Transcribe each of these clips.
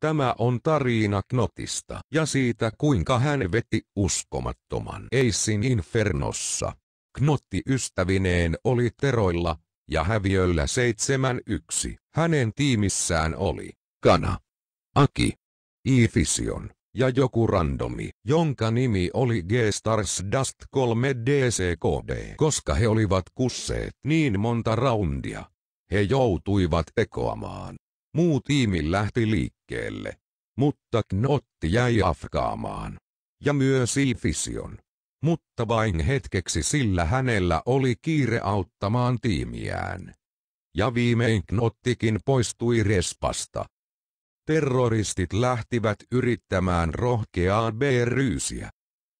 Tämä on tarina Knotista ja siitä kuinka hän veti uskomattoman eissin Infernossa. Knotti ystävineen oli teroilla ja häviöllä 7-1. Hänen tiimissään oli Kana, Aki, E-Vision ja joku randomi, jonka nimi oli G-Stars 3 DCKD. Koska he olivat kusseet niin monta raundia, he joutuivat tekoamaan. Muu tiimi lähti liikkeelle, mutta Knotti jäi afkaamaan. Ja myös E-Vision. Mutta vain hetkeksi, sillä hänellä oli kiire auttamaan tiimiään. Ja viimein Knottikin poistui respasta. Terroristit lähtivät yrittämään rohkeaa B-ryysiä.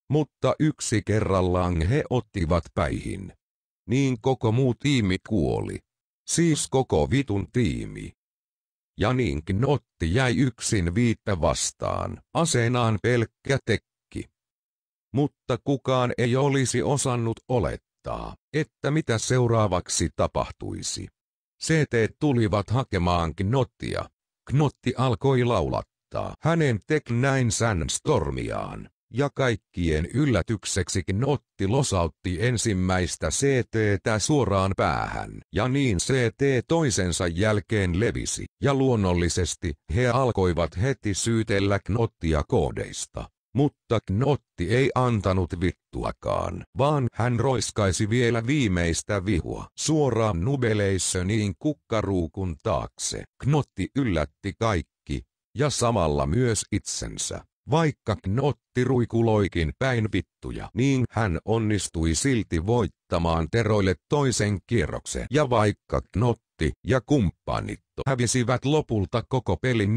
Mutta yksi kerrallaan he ottivat päihin. Niin koko muu tiimi kuoli. Siis koko vitun tiimi. Ja niin Knotti jäi yksin 5 vastaan, aseenaan pelkkä tekki. Mutta kukaan ei olisi osannut olettaa, että mitä seuraavaksi tapahtuisi. CT tulivat hakemaan Knottia. Knotti alkoi laulattaa hänen Tech 9 Sandstormiaan, ja kaikkien yllätykseksi Knotti losautti ensimmäistä CT:tä suoraan päähän, ja niin CT toisensa jälkeen levisi, ja luonnollisesti he alkoivat heti syytellä Knottia koodeista. Mutta Knotti ei antanut vittuakaan, vaan hän roiskaisi vielä viimeistä vihua suoraan Nubelationin kukkaruukun taakse. Knotti yllätti kaikki, ja samalla myös itsensä. Vaikka Knotti ruikuloikin päin vittuja, niin hän onnistui silti voittamaan teroille toisen kierroksen. Ja vaikka Knotti ja kumppanit hävisivät lopulta koko pelin 14-16,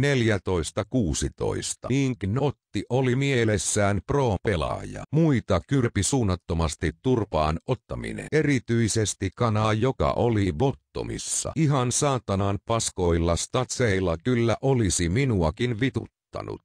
niin Knotti oli mielessään pro-pelaaja. Muita kyrpi suunnattomasti turpaan ottaminen. Erityisesti Kanaa, joka oli bottomissa ihan saatanan paskoilla statseilla, kyllä olisi minuakin vituttanut.